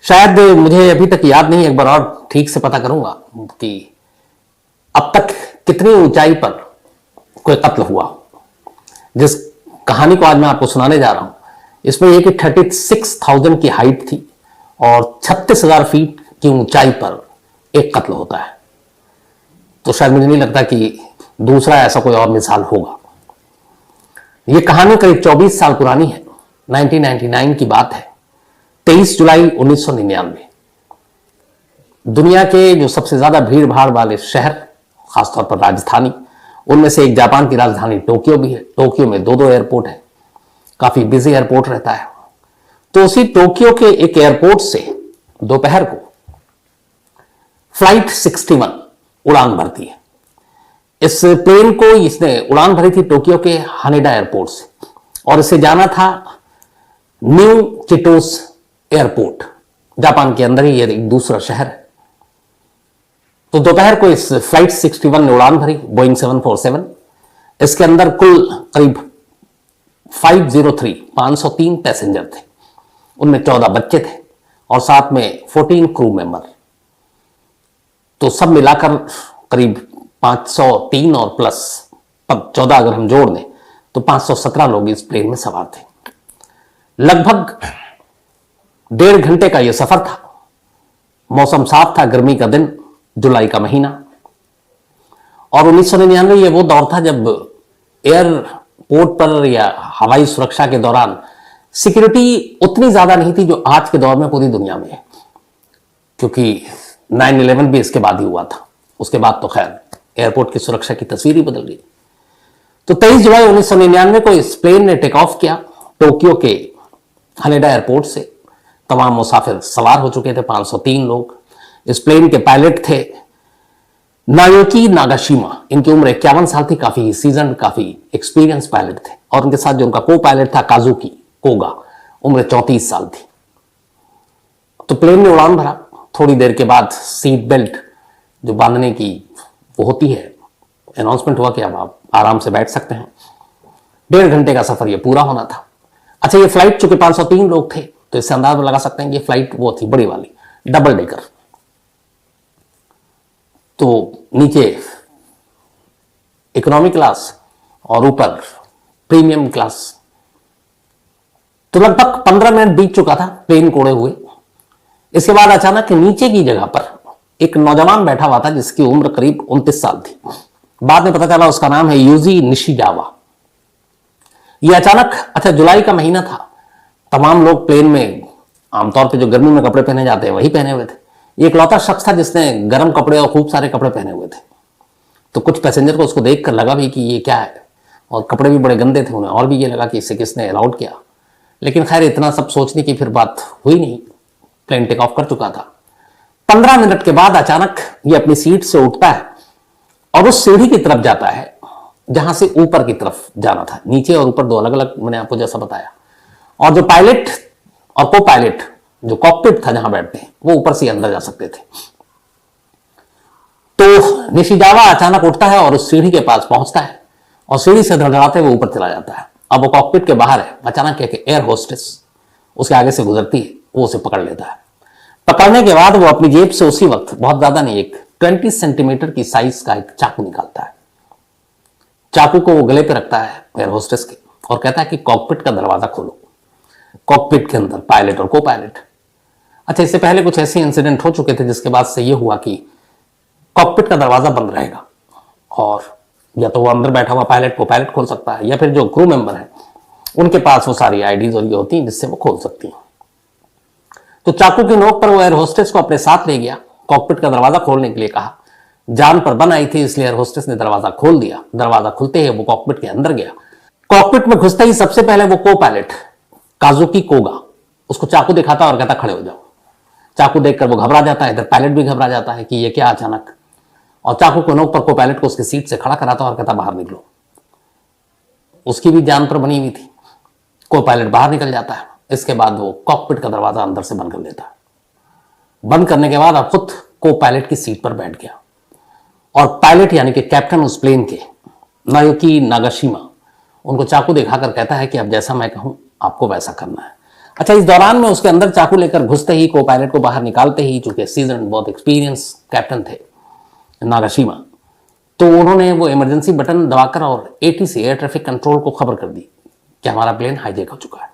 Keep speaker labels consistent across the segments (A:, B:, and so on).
A: शायद मुझे अभी तक याद नहीं, एक बार और ठीक से पता करूंगा कि अब तक कितनी ऊंचाई पर कोई कत्ल हुआ। जिस कहानी को आज मैं आपको सुनाने जा रहा हूं, इसमें यह कि 36,000 की हाइट थी और 36,000 फीट की ऊंचाई पर एक कत्ल होता है। तो शायद मुझे नहीं लगता कि दूसरा ऐसा कोई और मिसाल होगा। यह कहानी करीब 24 साल पुरानी है। 1999 की बात है। 23 जुलाई 1999। दुनिया के जो सबसे ज्यादा भीड़ भाड़ वाले शहर, खासतौर पर राजधानी, उनमें से एक जापान की राजधानी टोक्यो भी है। टोक्यो में दो एयरपोर्ट है, काफी बिजी एयरपोर्ट रहता है। तो उसी टोक्यो के एक एयरपोर्ट से दोपहर को फ्लाइट 61 उड़ान भरती है। इस प्लेन को इसने उड़ान भरी थी टोक्यो के हानेडा एयरपोर्ट से, और इसे जाना था न्यू चिटोस एयरपोर्ट। जापान के अंदर ही एक दूसरा शहर है। तो दोपहर को इस फ्लाइट 61 ने उड़ान भरी, बोइंग 747। इसके अंदर कुल करीब 503 पैसेंजर थे। उनमें 14 बच्चे थे और साथ में 14 क्रू मेंबर। तो सब मिलाकर करीब 503 और प्लस 14 अगर हम जोड़ लें तो 517 लोग इस प्लेन में सवार थे। लगभग 1.5 घंटे का यह सफर था। मौसम साफ था, गर्मी का दिन, जुलाई का महीना। और 1999 ये वो दौर था जब एयरपोर्ट पर या हवाई सुरक्षा के दौरान सिक्योरिटी उतनी ज्यादा नहीं थी जो आज के दौर में पूरी दुनिया में है, क्योंकि 9/11 भी इसके बाद ही हुआ था। उसके बाद तो खैर एयरपोर्ट की सुरक्षा की तस्वीर ही बदल गई। तो 23 जुलाई 1999 को इस प्लेन ने टेक ऑफ किया टोक्यो के हानेडा एयरपोर्ट से। तमाम मुसाफिर सवार हो चुके थे, 503 लोग। इस प्लेन के पायलट थे नायोकी नागाशिमा। इनकी उम्र 51 साल थी, काफी सीजन, काफी एक्सपीरियंस पायलट थे। और उनके साथ जो उनका को पायलट था काजुकी कोगा, उम्र 34 साल थी। तो प्लेन ने उड़ान भरा। थोड़ी देर के बाद सीट बेल्ट जो बांधने की वो होती है, अनाउंसमेंट हुआ कि अब आप आराम से बैठ सकते हैं। 1.5 घंटे का सफर ये पूरा होना था। अच्छा, ये फ्लाइट चूंकि 503 लोग थे तो इससे अंदाज लगा सकते हैं कि ये फ्लाइट वो थी बड़ी वाली, डबल डेकर। तो नीचे इकोनॉमी क्लास और ऊपर प्रीमियम क्लास। तो लगभग 15 मिनट बीत चुका था प्लेन को उड़े हुए। इसके बाद अचानक नीचे की जगह पर एक नौजवान बैठा हुआ था जिसकी उम्र करीब 29 साल थी। बाद में पता चला उसका नाम है यूजी निशिजावा। यह अचानक, अच्छा जुलाई का महीना था, तमाम लोग प्लेन में आमतौर पे जो गर्मी में कपड़े पहने जाते हैं वही पहने हुए थे। ये इकलौता शख्स था जिसने गर्म कपड़े और खूब सारे कपड़े पहने हुए थे। तो कुछ पैसेंजर को उसको देखकर लगा भी कि ये क्या है, और कपड़े भी बड़े गंदे थे उन्हें, और भी ये लगा कि इसे किसने अलाउड किया। लेकिन खैर इतना सब सोचने की फिर बात हुई नहीं। प्लेन टेक ऑफ कर चुका था। 15 मिनट के बाद अचानक ये अपनी सीट से उठता है और उस सीढ़ी की तरफ जाता है जहां से ऊपर की तरफ जाना था। नीचे और ऊपर दो अलग अलग, मैंने आपको जैसा बताया। और जो पायलट और को पायलट, जो कॉकपिट था जहां बैठते हैं, वो ऊपर से अंदर जा सकते थे। तो निशिजावा अचानक उठता है और उस सीढ़ी के पास पहुंचता है और सीढ़ी से धड़धड़ाते हुए ऊपर चला जाता है। अब वो कॉकपिट के बाहर है। अचानक एक एयर होस्टेस उसके आगे से गुजरती है, वो उसे पकड़ लेता है। पकड़ने के बाद वो अपनी जेब से उसी वक्त, बहुत ज्यादा नहीं, एक 20 सेंटीमीटर की साइज का एक चाकू निकालता है। चाकू को वो गले पे रखता है एयर होस्टेस के और कहता है कि कॉकपिट का दरवाजा खोलो। कॉकपिट के अंदर पायलट और को पायलट। अच्छा, इससे पहले कुछ ऐसे इंसिडेंट हो चुके थे जिसके बाद से ये हुआ कि कॉकपिट का दरवाजा बंद रहेगा और या तो वो अंदर बैठा हुआ पायलट को पायलट खोल सकता है, या फिर जो क्रू मेंबर है उनके पास वो सारी आईडीज और ये होती हैं जिससे वो खोल सकती हैं। तो चाकू की नोक पर वो एयर होस्टेस को अपने साथ ले गया, कॉकपिट का दरवाजा खोलने के लिए कहा। जान पर बन आई थी इसलिए एयर होस्टेस ने दरवाजा खोल दिया। दरवाजा खुलते ही वो कॉकपिट के अंदर गया। कॉकपिट में घुसते ही सबसे पहले वो को पायलट काजुकी कोगा उसको चाकू दिखाता और कहता खड़े हो जाओ। चाकू देखकर वो घबरा जाता है, इधर पायलट भी घबरा जाता है कि ये क्या अचानक, और चाकू को नोक पर को पायलट को उसकी सीट से खड़ा कराता और कहता बाहर निकलो। उसकी भी जान पर बनी हुई थी। को पायलट बाहर निकल जाता है। इसके बाद वो कॉकपिट का दरवाजा अंदर से बंद कर देता है। बंद करने के बाद अब खुद को पायलट की सीट पर बैठ गया और पायलट यानी कि कैप्टन उस प्लेन के नायोकी नागाशिमा उनको चाकू दिखाकर कहता है कि अब जैसा मैं कहूं आपको वैसा करना है। अच्छा, इस दौरान में उसके अंदर चाकू लेकर घुसते ही, को पायलट को बाहर निकालते ही, चूंकि सीजन बहुत एक्सपीरियंस कैप्टन थे नागाशिमा, तो उन्होंने वो इमरजेंसी बटन दबाकर और एटीसी एयर ट्रैफिक कंट्रोल को खबर कर दी कि हमारा प्लेन हाईजैक हो चुका है।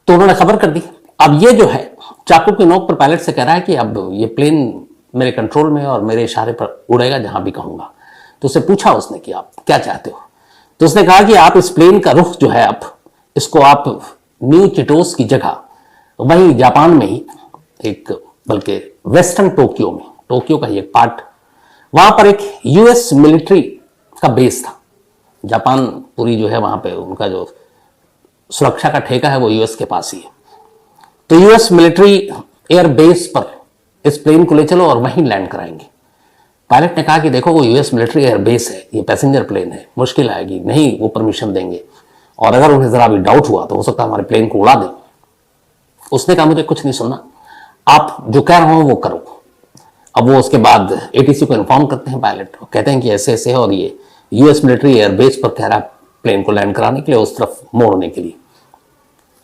A: तो उन्होंने खबर कर दी। अब ये जो है चाकू की नोक पर पायलट से कह रहा है कि अब ये प्लेन मेरे कंट्रोल में है और मेरे इशारे पर उड़ेगा जहां भी कहूंगा। तो उससे पूछा उसने कि आप क्या चाहते हो? तो उसने कहा कि आप इस प्लेन का रुख जो है, आप इसको आप न्यू चिटोस की जगह वही जापान में ही एक, बल्कि वेस्टर्न टोक्यो में, टोक्यो का ही एक पार्ट, वहां पर एक यूएस मिलिट्री का बेस था। जापान पूरी जो है वहां पे उनका जो सुरक्षा का ठेका है वो यूएस के पास ही है। तो यूएस मिलिट्री एयर बेस पर इस प्लेन को ले चलो और वहीं लैंड कराएंगे। पायलट ने कहा कि देखो वो यूएस मिलिट्री एयर बेस है, ये पैसेंजर प्लेन है, मुश्किल आएगी, नहीं वो परमिशन देंगे, और अगर उन्हें जरा भी डाउट हुआ तो हो सकता है हमारे प्लेन को उड़ा दें। उसने कहा मुझे कुछ नहीं सुनना, आप जो कह रहे हो वो करो। अब वो उसके बाद एटीसी को इन्फॉर्म करते हैं पायलट, कहते हैं कि ऐसे ऐसे है और ये यूएस मिलिट्री एयर बेस पर कह रहा है प्लेन को लैंड कराने के लिए, उस तरफ मोड़ने के लिए।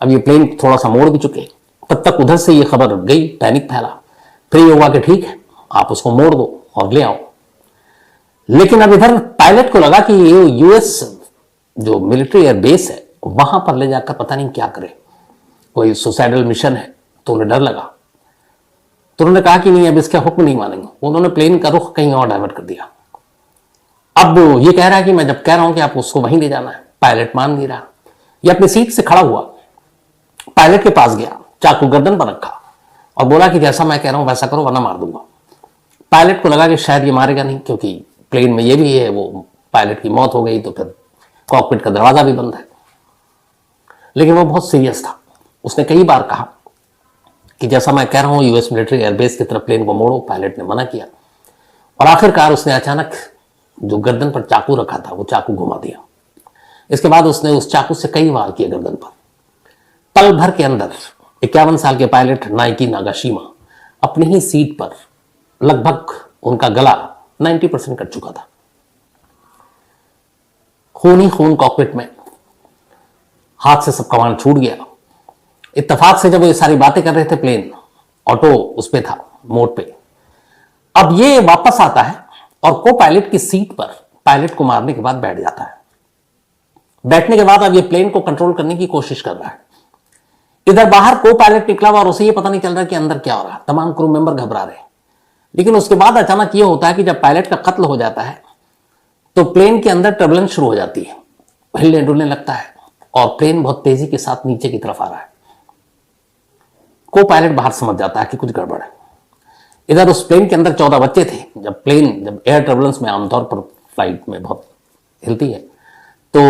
A: अब ये प्लेन थोड़ा सा मोड़ भी चुके, तब तक उधर से ये खबर गई, पैनिक फैला। फिर ये हुआ कि ठीक है आप उसको मोड़ दो और ले आओ। लेकिन अब इधर पायलट को लगा कि ये यूएस जो मिलिट्री एयर बेस है वहां पर ले जाकर पता नहीं क्या करे, कोई सुसाइडल मिशन है, तो उन्हें डर लगा। तो उन्होंने कहा कि नहीं अब इसका हुक्म नहीं मानेंगे। उन्होंने प्लेन का रुख कहीं और डाइवर्ट कर दिया। अब ये कह रहा है कि मैं जब कह रहा हूं कि आप उसको वहीं ले जाना है, पायलट मान नहीं रहा। ये अपनी सीट से खड़ा हुआ, पायलट के पास गया, चाकू गर्दन पर रखा और बोला कि जैसा मैं कह रहा हूं वैसा करो वरना मार दूंगा। पायलट को लगा कि शायद ये मारेगा नहीं, क्योंकि प्लेन में ये भी है, वो पायलट की मौत हो गई तो फिर कॉकपिट का दरवाजा भी बंद है। लेकिन वो बहुत सीरियस था। उसने कई बार कहा कि जैसा मैं कह रहा हूं यूएस मिलिट्री एयरबेस की तरफ प्लेन को मोड़ो। पायलट ने मना किया और आखिरकार उसने अचानक जो गर्दन पर चाकू रखा था वो चाकू घुमा दिया। इसके बाद उसने उस चाकू से कई वार किए गर्दन पर। पल भर के अंदर 51 साल के पायलट नाइकी नागाशिमा अपनी ही सीट पर लगभग उनका गला 90% कट चुका था। खून ही खून कॉकपिट में, हाथ से सब कमांड छूट गया। इत्तेफाक से जब वो ये सारी बातें कर रहे थे, प्लेन ऑटो उस पे था, मोड पे। अब ये वापस आता है और को पायलट की सीट पर पायलट को मारने के बाद बैठ जाता है। बैठने के बाद अब ये प्लेन को कंट्रोल करने की कोशिश कर रहा है। इधर बाहर को पायलट निकला हुआ और उसे ये पता नहीं चल रहा कि अंदर क्या हो रहा है। तमाम क्रू मेंबर घबरा रहे हैं। लेकिन उसके बाद अचानक ये होता है कि जब पायलट का कत्ल हो जाता है तो प्लेन के अंदर टर्बुलेंस शुरू हो जाती है, हिलने डुलने लगता है और प्लेन बहुत तेजी के साथ नीचे की तरफ आ रहा है। को पायलट बाहर समझ जाता है कि कुछ गड़बड़ है। इधर उस प्लेन के अंदर 14 बच्चे थे। जब एयर टर्बुलेंस में आमतौर पर फ्लाइट में बहुत हिलती है तो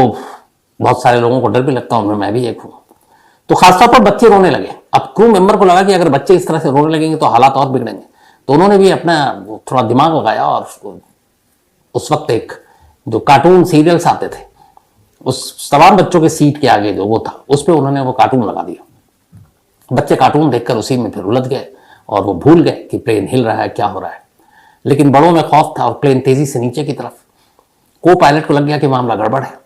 A: बहुत सारे लोगों को डर भी लगता है, उनमें मैं भी एक हूं। तो खासतौर पर बच्चे रोने लगे। अब क्रू मेंबर को लगा कि अगर बच्चे इस तरह से रोने लगेंगे तो हालात और बिगड़ेंगे। तो उन्होंने भी अपना थोड़ा दिमाग लगाया और उस वक्त एक जो कार्टून सीरियल्स आते थे उस तमाम बच्चों के सीट के आगे जो वो था उस पर उन्होंने वो कार्टून लगा दिया। बच्चे कार्टून देखकर उसी में फिर उलझ गए और वो भूल गए कि प्लेन हिल रहा है, क्या हो रहा है। लेकिन बड़ों में खौफ था और प्लेन तेजी से नीचे की तरफ। को पायलट को लग गया कि मामला गड़बड़ है।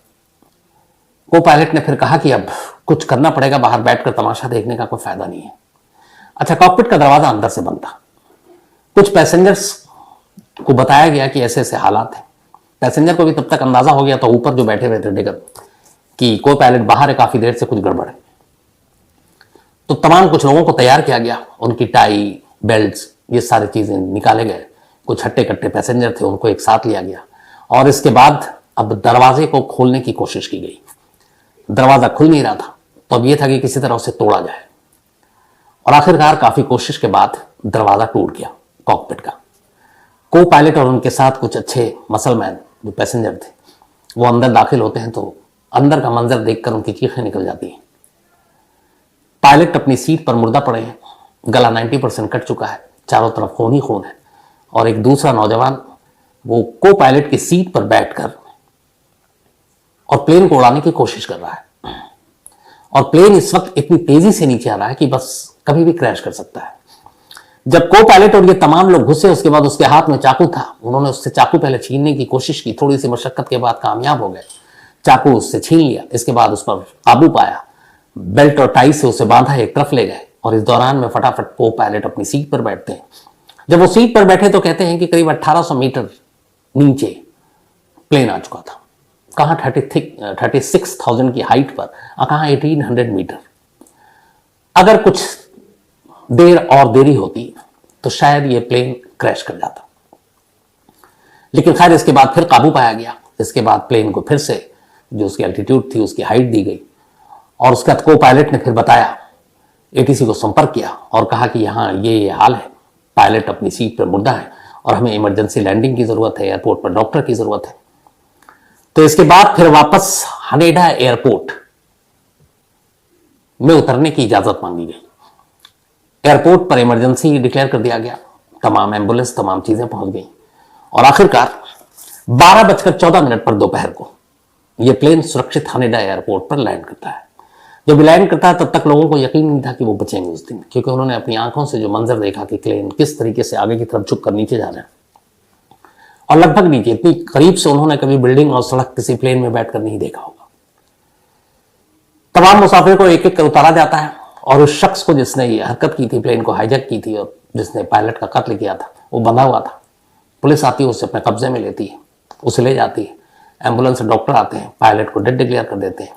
A: को पायलट ने फिर कहा कि अब कुछ करना पड़ेगा, बाहर बैठकर तमाशा देखने का कोई फायदा नहीं है। अच्छा, कॉकपिट का दरवाजा अंदर से बंद था। कुछ पैसेंजर्स को बताया गया कि ऐसे ऐसे हालात हैं। पैसेंजर को भी तब तक अंदाजा हो गया था, ऊपर जो बैठे हुए थे डिगर, कि को पायलट बाहर है, काफी देर से कुछ गड़बड़ है। तो तमाम कुछ लोगों को तैयार किया गया, उनकी टाई, बेल्ट्स, ये सारी चीजें निकाले गए। कुछ हट्टे कट्टे पैसेंजर थे, उनको एक साथ लिया गया और इसके बाद अब दरवाजे को खोलने की कोशिश की गई। दरवाजा खुल नहीं रहा था, तो अब यह था कि किसी तरह उसे तोड़ा जाए और आखिरकार काफी कोशिश के बाद दरवाजा टूट गया कॉकपिट का। को पायलट और उनके साथ कुछ अच्छे मसलमैन जो पैसेंजर थे वो अंदर दाखिल होते हैं तो अंदर का मंजर देखकर उनकी चीखें निकल जाती हैं। पायलट अपनी सीट पर मुर्दा पड़े हैं, गला 90% कट चुका है, चारों तरफ खून ही खून है और एक दूसरा नौजवान वो को पायलट की सीट पर बैठकर और प्लेन को उड़ाने की कोशिश कर रहा है। और प्लेन इस वक्त इतनी तेजी से नीचे आ रहा है कि बस कभी भी क्रैश कर सकता है। जब को पायलट और ये तमाम लोग घुसे, उसके बाद उसके हाथ में चाकू था। उन्होंने उससे चाकू पहले छीनने की कोशिश की, थोड़ी सी मशक्कत के बाद कामयाब हो गए, चाकू उससे छीन लिया। इसके बाद उस पर काबू पाया बेल्ट और टाई से उसे बांधा, एक तरफ ले गए और इस दौरान में फटाफट को पायलट अपनी सीट पर बैठते हैं। जब वो सीट पर बैठे तो कहते हैं कि करीब 1800 मीटर नीचे प्लेन आ चुका था। कहाँ 36,000 की हाइट पर और कहाँ 1800 मीटर। अगर कुछ देर और देरी होती तो शायद ये प्लेन क्रैश कर जाता, लेकिन खैर इसके बाद फिर काबू पाया गया। इसके बाद प्लेन को फिर से जो उसकी एल्टीट्यूड थी उसकी हाइट दी गई और उसके बाद को पायलट ने फिर बताया, एटीसी को संपर्क किया और कहा कि यहाँ ये हाल है, पायलट अपनी सीट पर मुर्दा है और हमें इमरजेंसी लैंडिंग की जरूरत है, एयरपोर्ट पर डॉक्टर की जरूरत है। तो इसके बाद फिर वापस हनेडा एयरपोर्ट में उतरने की इजाजत मांगी गई। एयरपोर्ट पर इमरजेंसी डिक्लेयर कर दिया गया, तमाम एम्बुलेंस तमाम चीजें पहुंच गई और आखिरकार 12:14 पर दोपहर को यह प्लेन सुरक्षित हनेडा एयरपोर्ट पर लैंड करता है। जब लैंड करता है तब तक लोगों को यकीन नहीं था कि वो बचेंगे उस दिन, क्योंकि उन्होंने अपनी आंखों से जो मंजर देखा कि प्लेन किस तरीके से आगे की तरफ झुककर नीचे जा रहा है और लगभग नीचे, इतनी करीब से उन्होंने कभी बिल्डिंग और सड़क किसी प्लेन में बैठकर नहीं देखा होगा। तमाम मुसाफिर को एक एक कर उतारा जाता है और उस शख्स को जिसने ये हरकत की थी, प्लेन को हाईजैक की थी और जिसने पायलट का कत्ल किया था, वो बंधा हुआ था। पुलिस आती है, उसे अपने कब्जे में लेती है, उसे ले जाती है। एम्बुलेंस से डॉक्टर आते हैं, पायलट को डेड डिक्लेयर कर देते हैं।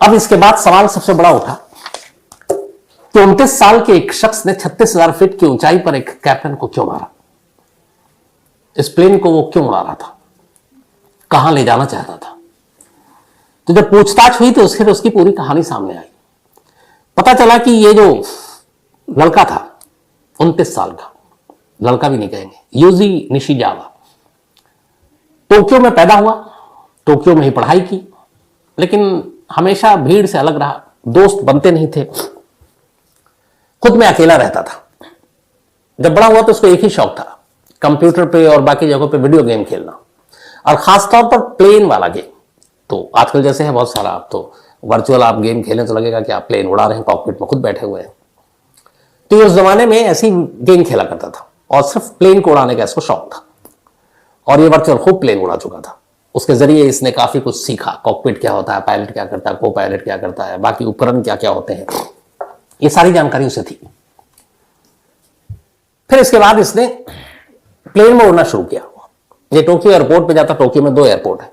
A: अब इसके बाद सवाल सबसे बड़ा उठा कि 29 साल के एक शख्स ने 36,000 फीट की ऊंचाई पर एक कैप्टन को क्यों मारा? इस प्लेन को वो क्यों उड़ा रहा था? कहां ले जाना चाहता था? तो जब पूछताछ हुई तो उसकी पूरी कहानी सामने आई। पता चला कि ये जो लड़का था 29 साल का, लड़का भी नहीं कहेंगे, यूजी निशिजावा, टोक्यो में पैदा हुआ, टोक्यो में ही पढ़ाई की, लेकिन हमेशा भीड़ से अलग रहा, दोस्त बनते नहीं थे, खुद में अकेला रहता था। जब बड़ा हुआ तो उसको एक ही शौक था, कंप्यूटर पे और बाकी जगहों पे वीडियो गेम खेलना, और खासतौर पर प्लेन वाला गेम। तो आजकल जैसे है बहुत सारा, आप तो वर्चुअल आप गेम खेलें तो लगेगा कि आप प्लेन उड़ा रहे हैं, कॉकपिट में खुद बैठे हुए हैं। तो ये उस जमाने में ऐसी गेम खेला करता था और सिर्फ प्लेन को उड़ाने का इसको शौक था और ये वर्चुअल खूब प्लेन उड़ा चुका था। उसके जरिए इसने काफी कुछ सीखा, कॉकपिट क्या होता है, पायलट क्या करता है, को पायलट क्या करता है, बाकी उपकरण क्या क्या होते हैं, ये सारी जानकारी उसे थी। फिर इसके बाद इसने प्लेन में उड़ना शुरू किया। ये टोक्यो एयरपोर्ट पे जाता, टोक्यो में 2 एयरपोर्ट है,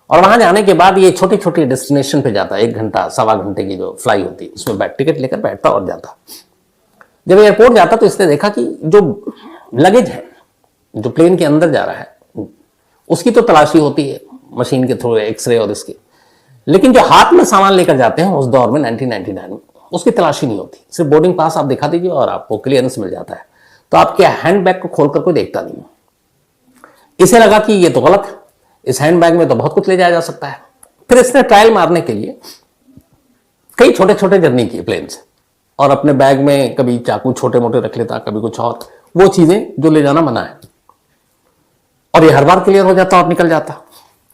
A: और वहां जाने के बाद ये छोटी छोटी डेस्टिनेशन पे जाता, 1 घंटा सवा घंटे की जो फ्लाई होती है उसमें टिकट लेकर बैठता और जाता। जब एयरपोर्ट जाता तो इसने देखा कि जो लगेज है जो प्लेन के अंदर जा रहा है उसकी तो तलाशी होती है मशीन के थ्रू, एक्सरे और इसकी, लेकिन जो हाथ में सामान लेकर जाते हैं उस दौर में 1999 में उसकी तलाशी नहीं होती। सिर्फ बोर्डिंग पास आप दिखा दीजिए और आपको क्लियरेंस मिल जाता है, तो आपके हैंडबैग को खोलकर कोई देखता नहीं। इसे लगा कि ये तो गलत है, इस हैंडबैग में तो बहुत कुछ ले जाया जा सकता है। फिर इसने ट्रायल मारने के लिए कई छोटे छोटे जर्नी किए प्लेन से, और अपने बैग में कभी चाकू छोटे मोटे रख लेता, कभी कुछ और, वो चीजें जो ले जाना मना है, और ये हर बार क्लियर हो जाता और निकल जाता।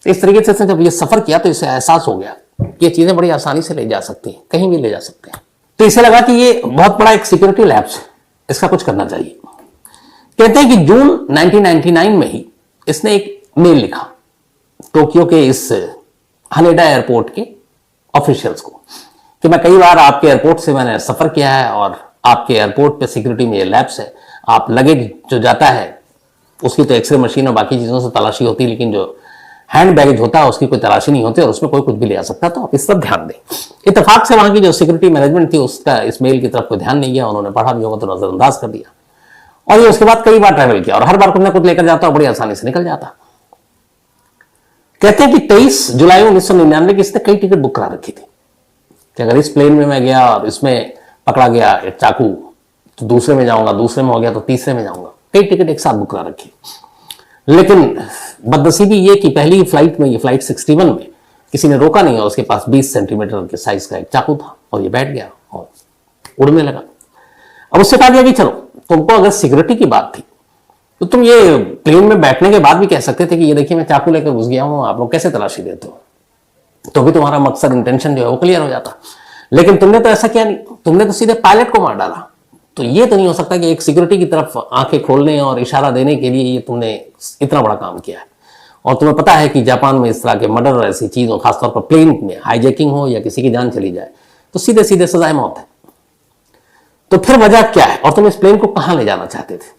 A: इस तरीके से जब ये सफर किया तो इसे एहसास हो गया कि ये चीजें बड़ी आसानी से ले जा सकती हैं, कहीं भी ले जा सकते हैं। तो इसे लगा कि ये बहुत बड़ा एक सिक्योरिटी लैब्स है, इसका कुछ करना चाहिए। कहते हैं कि जून 1999 में ही इसने एक मेल लिखा टोक्यो के इस हनेडा एयरपोर्ट के ऑफिशियल्स को कि मैं कई बार आपके एयरपोर्ट से मैंने सफर किया है और आपके एयरपोर्ट पे सिक्योरिटी में ये लैब्स है, आप लगेज जो जाता है उसकी तो एक्सरे मशीन और बाकी चीजों से तलाशी होती है, लेकिन जो हैंड बैगेज होता है उसकी कोई तलाशी नहीं होती और उसमें कोई कुछ भी ले आ सकता है, तो आप इस पर ध्यान दें। इत्तेफाक से वहां की जो सिक्योरिटी मैनेजमेंट थी उसका इस मेल की तरफ कोई ध्यान नहीं गया, उन्होंने पढ़ा भी होगा तो नजरअंदाज कर दिया, और ये उसके बाद कई बार ट्रैवल किया और हर बार कुछ ना कुछ लेकर जाता और बड़ी आसानी से निकल जाता। कहते हैं कि 23 जुलाई 1999 की इसने कई टिकट बुक करा रखी थी कि अगर इस प्लेन में मैं गया और इसमें पकड़ा गया एक चाकू तो दूसरे में जाऊंगा, दूसरे में हो गया तो तीसरे में जाऊंगा। कई टिकट एक साथ बुक करा रखी, लेकिन बदनसीबी ये कि पहली फ्लाइट में, ये फ्लाइट 61 में, किसी ने रोका नहीं और उसके पास 20 सेंटीमीटर के साइज का एक चाकू था और ये बैठ गया और उड़ने लगा। अब उससे कहा गया कि चलो, तुमको अगर सिक्योरिटी की बात थी तो तुम ये प्लेन में बैठने के बाद भी कह सकते थे कि ये देखिए मैं चाकू लेकर घुस गया हूं, आप लोग कैसे तलाशी देते हो, तो भी तुम्हारा मकसद इंटेंशन जो है वो क्लियर हो जाता। लेकिन तुमने तो ऐसा किया नहीं, तुमने तो सीधे पायलट को मार डाला। तो ये तो नहीं हो सकता कि एक सिक्योरिटी की तरफ आंखें खोलने और इशारा देने के लिए ये तुमने इतना बड़ा काम किया है। और तुम्हें पता है कि जापान में इस तरह के मर्डर और ऐसी चीज़ों, खासतौर पर प्लेन में हाईजैकिंग हो या किसी की जान चली जाए तो सीधे सीधे सजाए मौत है। तो फिर वजह क्या है और तुम इस प्लेन को कहां ले जाना चाहते थे?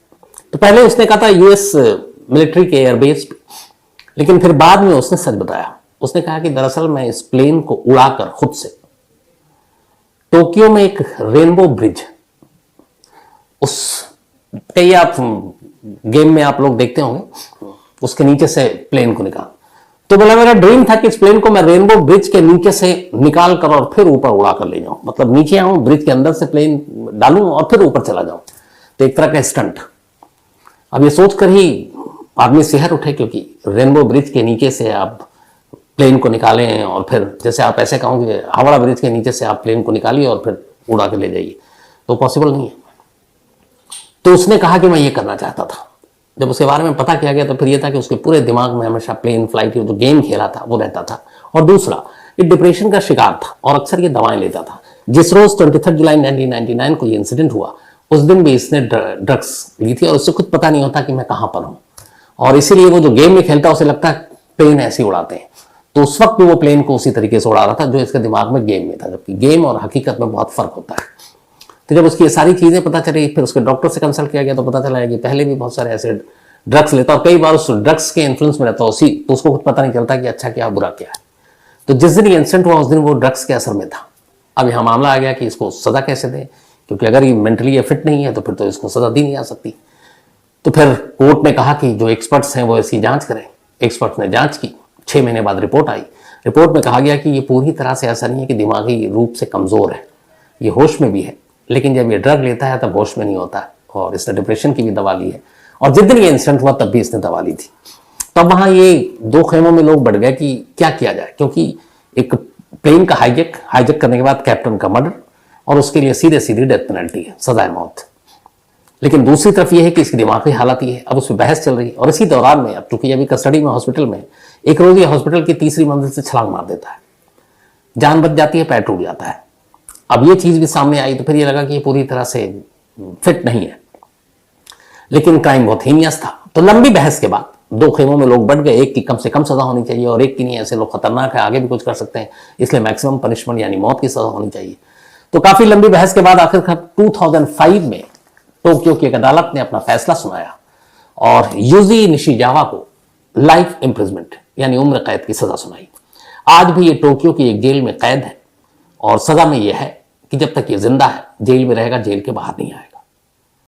A: तो पहले उसने कहा था यूएस मिलिट्री के एयरबेस पे, लेकिन फिर बाद में उसने सच बताया। उसने कहा कि दरअसल मैं इस प्लेन को उड़ाकर खुद से टोक्यो में एक रेनबो ब्रिज, उस कई आप गेम में आप लोग देखते होंगे, उसके नीचे से प्लेन को निकाल। तो बोला मेरा ड्रीम था कि इस प्लेन को मैं रेनबो ब्रिज के नीचे से निकाल कर और फिर ऊपर उड़ा कर ले जाऊं, मतलब नीचे आऊं, ब्रिज के अंदर से प्लेन डालूं और फिर ऊपर चला जाऊं। तो एक तरह का स्टंट। अब ये सोचकर ही आदमी सिहर उठे, क्योंकि रेनबो ब्रिज के नीचे से आप प्लेन को निकालें और फिर जैसे आप ऐसे कहोगे हावड़ा ब्रिज के नीचे से आप प्लेन को निकालिए और फिर उड़ा के ले जाइए, तो पॉसिबल नहीं है। तो उसने कहा कि मैं ये करना चाहता था। जब उसके बारे में पता किया गया तो फिर ये था कि उसके पूरे दिमाग में हमेशा प्लेन फ्लाइट जो गेम खेला था वो रहता था। और दूसरा, ये डिप्रेशन का शिकार था और अक्सर ये दवाएं लेता था। जिस रोज 23 जुलाई 1999 को ये इंसिडेंट हुआ, उस दिन भी इसने ड्रग्स ली थी और उससे खुद पता नहीं होता कि मैं कहां पर हूं, और इसीलिए वो जो गेम में खेलता है उसे लगता है प्लेन ऐसे उड़ाते हैं। तो उस वक्त भी वो प्लेन को उसी तरीके से उड़ा रहा था जो इसके दिमाग में गेम में था, जबकि गेम और हकीकत में बहुत फर्क होता है। तो जब उसकी ये सारी चीजें पता चली, फिर उसके डॉक्टर से कंसल्ट किया गया तो पता चला कि पहले भी बहुत सारे ऐसे ड्रग्स लेता और कई बार उस ड्रग्स के इन्फ्लुएंस में रहता, उसी तो उसको खुद पता नहीं चलता कि अच्छा क्या बुरा क्या है। तो जिस दिन ये इंसिडेंट हुआ उस दिन वो ड्रग्स के असर में था। अब यहाँ मामला आ गया कि इसको सजा कैसे दे, क्योंकि अगर ये मेंटली फिट नहीं है तो फिर तो इसको सजा दी नहीं जा सकती। तो फिर कोर्ट ने कहा कि जो एक्सपर्ट्स हैं वो इसकी जांच करें। एक्सपर्ट्स ने जांच की, 6 महीने बाद रिपोर्ट आई। रिपोर्ट में कहा गया कि ये पूरी तरह से ऐसा नहीं है कि दिमागी रूप से कमजोर है, ये होश में भी है, लेकिन जब ये ड्रग लेता है तब होश में नहीं होता। और इसने डिप्रेशन की भी दवा ली है, और जिस दिन ये इंसिडेंट हुआ तब भी इसने दवा ली थी। तब वहां ये 2 खेमों में लोग बढ़ गए कि क्या किया जाए, क्योंकि एक प्लेन का हाईजैक करने के बाद कैप्टन का मर्डर, और उसके लिए सीधे सीधी डेथ पेनल्टी है, सजाए मौत। लेकिन दूसरी तरफ यह है कि इसकी दिमागी हालत ही है। अब उस पर बहस चल रही है, और इसी दौरान में अब चूंकि अभी कस्टडी में हॉस्पिटल में, एक रोज ये हॉस्पिटल की 3री मंजिल से छलांग मार देता है, जान बच जाती है, पैर टूट जाता है। अब ये चीज भी सामने आई तो फिर ये लगा कि ये पूरी तरह से फिट नहीं है, लेकिन क्राइम बहुत हीनियस था। तो लंबी बहस के बाद 2 खेमों में लोग बढ़ गए, एक की कम से कम सजा होनी चाहिए और एक की नहीं, ऐसे लोग खतरनाक है, आगे भी कुछ कर सकते हैं, इसलिए मैक्सिमम पनिशमेंट यानी मौत की सजा होनी चाहिए। तो काफी लंबी बहस के बाद आखिरकार 2005 में टोक्यो की एक अदालत ने अपना फैसला सुनाया और यूजी निशिजावा को लाइफ इम्प्रिजमेंट यानी उम्र कैद की सजा सुनाई। आज भी ये टोक्यो की एक जेल में कैद है, और सजा में यह है कि जब तक ये जिंदा है जेल में रहेगा, जेल के बाहर नहीं आएगा।